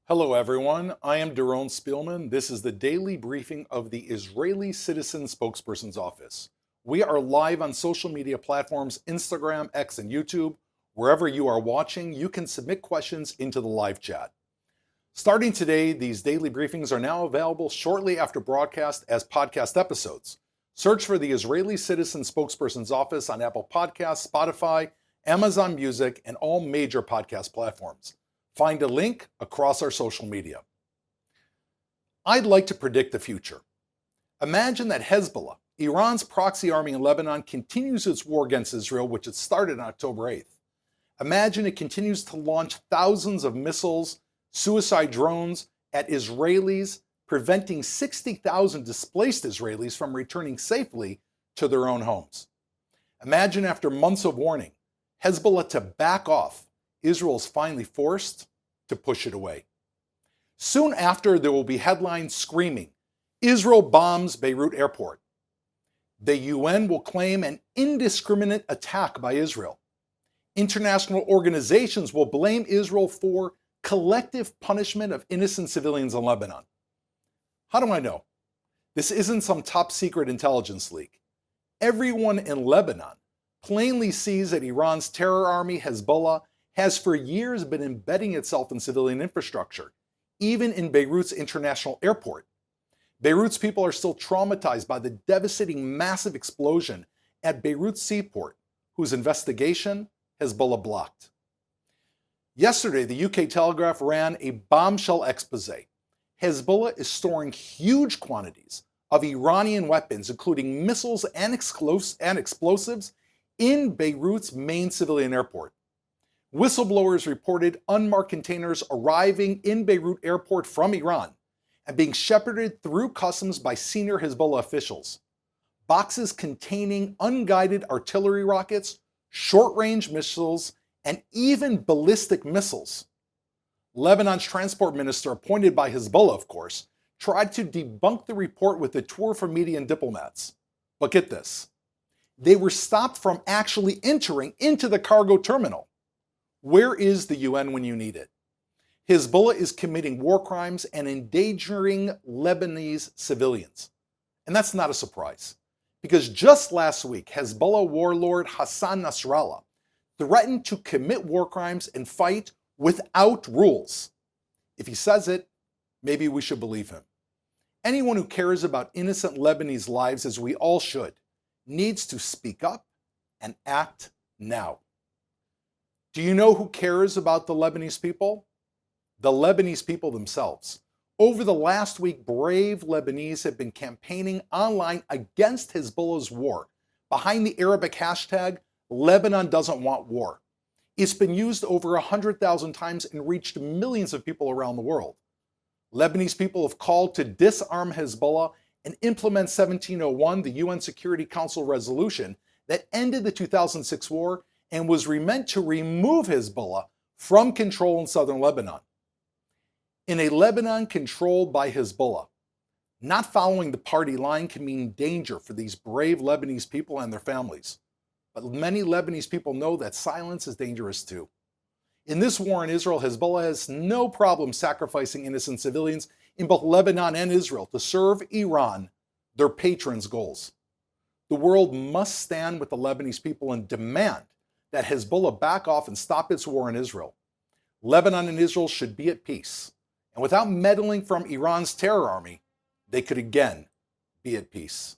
Hello, everyone. I am Doron Speilman. This is the daily briefing of the Israeli Citizen Spokesperson's Office. We are live on social media platforms Instagram, X, and YouTube. Wherever you are watching, you can submit questions into the live chat. Starting today, these daily briefings are now available shortly after broadcast as podcast episodes. Search for the Israeli Citizen Spokesperson's Office on Apple Podcasts, Spotify, Amazon Music, and all major podcast platforms. Find a link across our social media. I'd like to predict the future. Imagine that Hezbollah, Iran's proxy army in Lebanon, continues its war against Israel, which it started on October 8th. Imagine it continues to launch thousands of missiles, suicide drones at Israelis, preventing 60,000 displaced Israelis from returning safely to their own homes. Imagine after months of warning, Hezbollah to back off, Israel is finally forced to push it away. Soon after, there will be headlines screaming, Israel bombs Beirut airport. The UN will claim an indiscriminate attack by Israel. International organizations will blame Israel for collective punishment of innocent civilians in Lebanon. How do I know? This isn't some top secret intelligence leak. Everyone in Lebanon plainly sees that Iran's terror army, Hezbollah, has for years been embedding itself in civilian infrastructure, even in Beirut's international airport. Beirut's people are still traumatized by the devastating massive explosion at Beirut's seaport, whose investigation Hezbollah blocked. Yesterday, the UK Telegraph ran a bombshell expose. Hezbollah is storing huge quantities of Iranian weapons, including missiles and explosives, in Beirut's main civilian airport. Whistleblowers reported unmarked containers arriving in Beirut airport from Iran and being shepherded through customs by senior Hezbollah officials. Boxes containing unguided artillery rockets, short-range missiles, and even ballistic missiles. Lebanon's transport minister, appointed by Hezbollah, of course, tried to debunk the report with a tour for media and diplomats. But get this, they were stopped from actually entering into the cargo terminal. Where is the UN when you need it? Hezbollah is committing war crimes and endangering Lebanese civilians. And that's not a surprise, because just last week, Hezbollah warlord Hassan Nasrallah threatened to commit war crimes and fight without rules. If he says it, maybe we should believe him. Anyone who cares about innocent Lebanese lives, as we all should, needs to speak up and act now. Do you know who cares about the Lebanese people? The Lebanese people themselves. Over the last week, brave Lebanese have been campaigning online against Hezbollah's war behind the Arabic hashtag Lebanon doesn't want war. It's been used over 100,000 times and reached millions of people around the world. Lebanese people have called to disarm Hezbollah and implement 1701, the UN Security Council resolution that ended the 2006 war and was meant to remove Hezbollah from control in southern Lebanon. In a Lebanon controlled by Hezbollah, not following the party line can mean danger for these brave Lebanese people and their families. But many Lebanese people know that silence is dangerous too. In this war in Israel, Hezbollah has no problem sacrificing innocent civilians in both Lebanon and Israel to serve Iran, their patron's goals. The world must stand with the Lebanese people and demand that Hezbollah back off and stop its war in Israel. Lebanon and Israel should be at peace. And without meddling from Iran's terror army, they could again be at peace.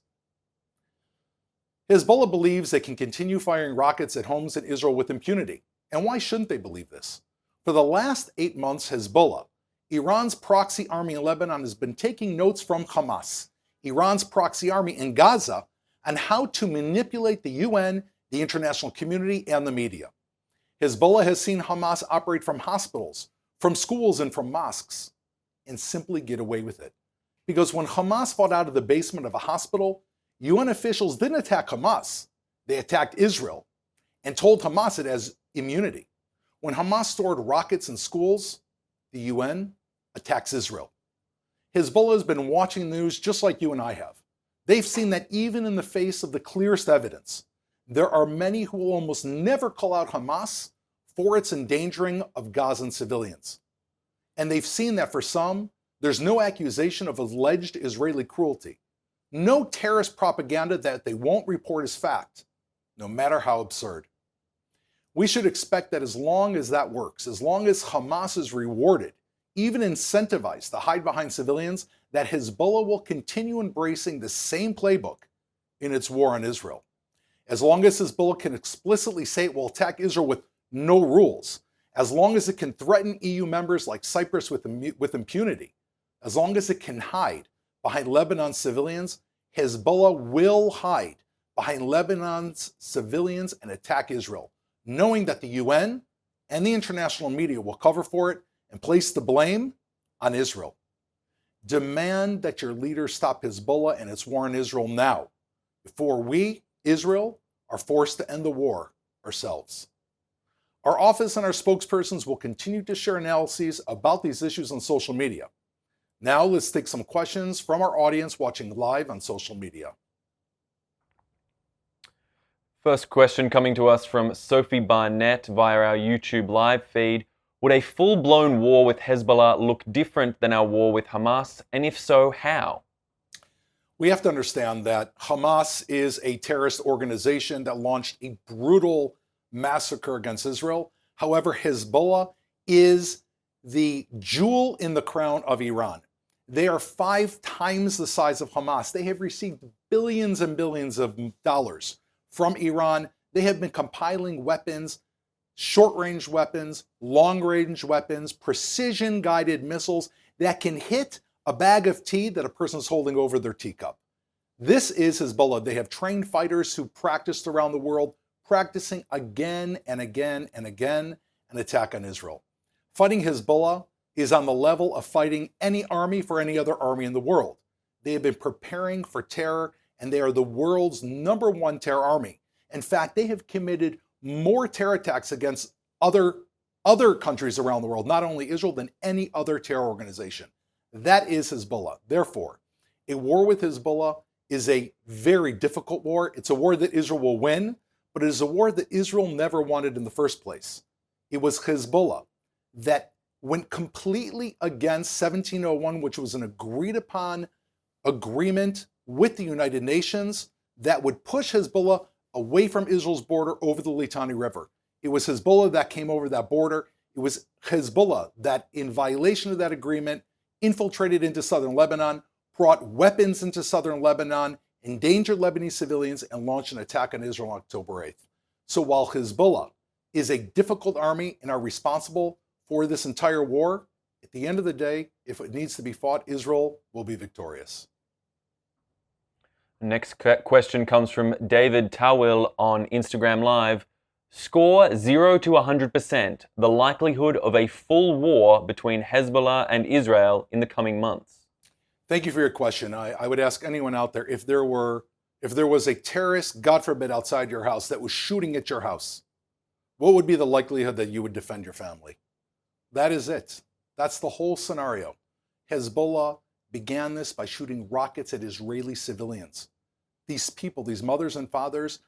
Hezbollah believes they can continue firing rockets at homes in Israel with impunity. And why shouldn't they believe this? For the last 8 months, Hezbollah, Iran's proxy army in Lebanon, has been taking notes from Hamas, Iran's proxy army in Gaza, on how to manipulate the UN, the international community, and the media. Hezbollah has seen Hamas operate from hospitals, from schools, and from mosques, and simply get away with it. Because when Hamas fought out of the basement of a hospital, UN officials didn't attack Hamas. They attacked Israel and told Hamas it has immunity. When Hamas stored rockets in schools, the UN attacks Israel. Hezbollah has been watching the news just like you and I have. They've seen that even in the face of the clearest evidence, there are many who will almost never call out Hamas for its endangering of Gazan civilians. And they've seen that for some, there's no accusation of alleged Israeli cruelty, no terrorist propaganda that they won't report as fact, no matter how absurd. We should expect that as long as that works, as long as Hamas is rewarded, even incentivized to hide behind civilians, that Hezbollah will continue embracing the same playbook in its war on Israel. As long as Hezbollah can explicitly say it will attack Israel with no rules, as long as it can threaten EU members like Cyprus with impunity, as long as it can hide behind Lebanon's civilians, Hezbollah will hide behind Lebanon's civilians and attack Israel, knowing that the UN and the international media will cover for it and place the blame on Israel. Demand that your leaders stop Hezbollah and its war on Israel now, before we, Israel, are forced to end the war ourselves. Our office and our spokespersons will continue to share analyses about these issues on social media. Now let's take some questions from our audience watching live on social media. First question coming to us from Sophie Barnett via our YouTube live feed. Would a full-blown war with Hezbollah look different than our war with Hamas? And if so, how? We have to understand that Hamas is a terrorist organization that launched a brutal massacre against Israel. However, Hezbollah is the jewel in the crown of Iran. They are 5 times the size of Hamas. They have received billions and billions of dollars from Iran. They have been compiling weapons, short-range weapons, long-range weapons, precision-guided missiles that can hit a bag of tea that a person is holding over their teacup. This is Hezbollah. They have trained fighters who practiced around the world, practicing again and again and again an attack on Israel. Fighting Hezbollah is on the level of fighting any army for any other army in the world. They have been preparing for terror, and they are the world's #1 terror army. In fact, they have committed more terror attacks against other countries around the world, not only Israel, than any other terror organization. That is Hezbollah. Therefore, a war with Hezbollah is a very difficult war. It's a war that Israel will win, but it is a war that Israel never wanted in the first place. It was Hezbollah that went completely against 1701, which was an agreed upon agreement with the United Nations that would push Hezbollah away from Israel's border over the Litani River. It was Hezbollah that came over that border. It was Hezbollah that, in violation of that agreement, infiltrated into southern Lebanon, brought weapons into southern Lebanon, endangered Lebanese civilians, and launched an attack on Israel on October 8th. So while Hezbollah is a difficult army and are responsible for this entire war, at the end of the day, if it needs to be fought, Israel will be victorious. Next question comes from David Tawil on Instagram Live. Score 0 to 100% the likelihood of a full war between Hezbollah and Israel in the coming months. Thank you for your question. I would ask anyone out there, if there was a terrorist, God forbid, outside your house that was shooting at your house, what would be the likelihood that you would defend your family? That is it. That's the whole scenario. Hezbollah began this by shooting rockets at Israeli civilians. These people, these mothers and fathers,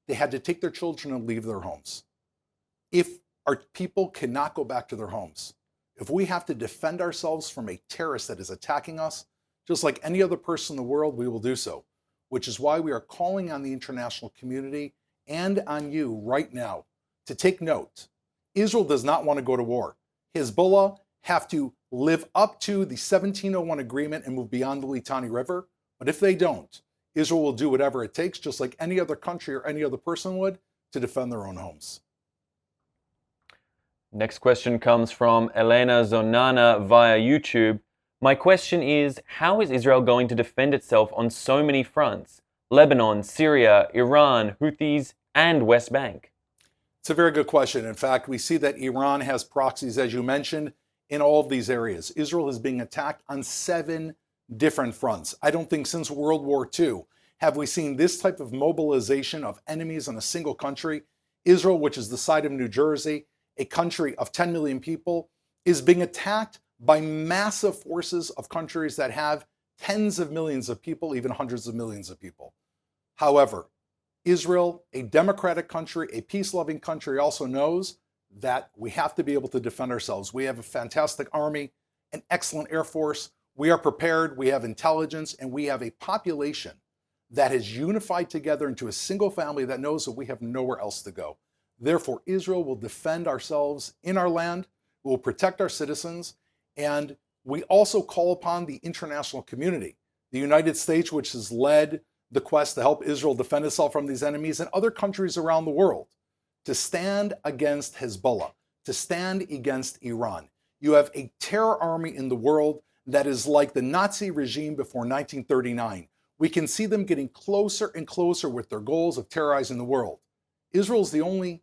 they had to take their children and leave their homes. If our people cannot go back to their homes, if we have to defend ourselves from a terrorist that is attacking us, just like any other person in the world, we will do so, which is why we are calling on the international community and on you right now to take note. Israel does not want to go to war. Hezbollah have to live up to the 1701 agreement and move beyond the Litani River. But if they don't, Israel will do whatever it takes, just like any other country or any other person would, to defend their own homes. Next question comes from Elena Zonana via YouTube. My question is, how is Israel going to defend itself on so many fronts? Lebanon, Syria, Iran, Houthis, and West Bank. It's a very good question. In fact, we see that Iran has proxies, as you mentioned, in all of these areas. Israel is being attacked on 7 different fronts. I don't think since World War II have we seen this type of mobilization of enemies in a single country. Israel, which is the side of New Jersey, a country of 10 million people, is being attacked by massive forces of countries that have tens of millions of people, even hundreds of millions of people. However, Israel, a democratic country, a peace-loving country, also knows that we have to be able to defend ourselves. We have a fantastic army. an excellent Air Force. We are prepared, we have intelligence, and we have a population that has unified together into a single family that knows that we have nowhere else to go. Therefore, Israel will defend ourselves in our land, we will protect our citizens, and we also call upon the international community, the United States, which has led the quest to help Israel defend itself from these enemies, and other countries around the world, to stand against Hezbollah, to stand against Iran. You have a terror army in the world that is like the Nazi regime before 1939. We can see them getting closer and closer with their goals of terrorizing the world. Israel is the only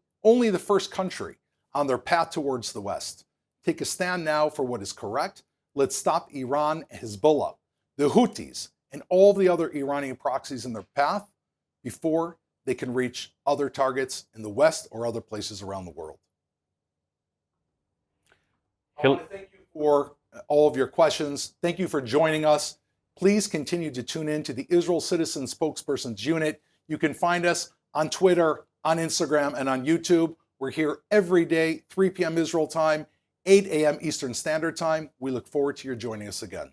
the first country on their path towards the West. Take a stand now for what is correct. Let's stop Iran, Hezbollah, the Houthis, and all the other Iranian proxies in their path before they can reach other targets in the West or other places around the world. I want to thank you for all of your questions. Thank you for joining us. Please continue to tune in to the Israel Citizen Spokespersons Unit. You can find us on Twitter, on Instagram, and on YouTube. We're here every day, 3 p.m. Israel time, 8 a.m. Eastern Standard Time. We look forward to your joining us again.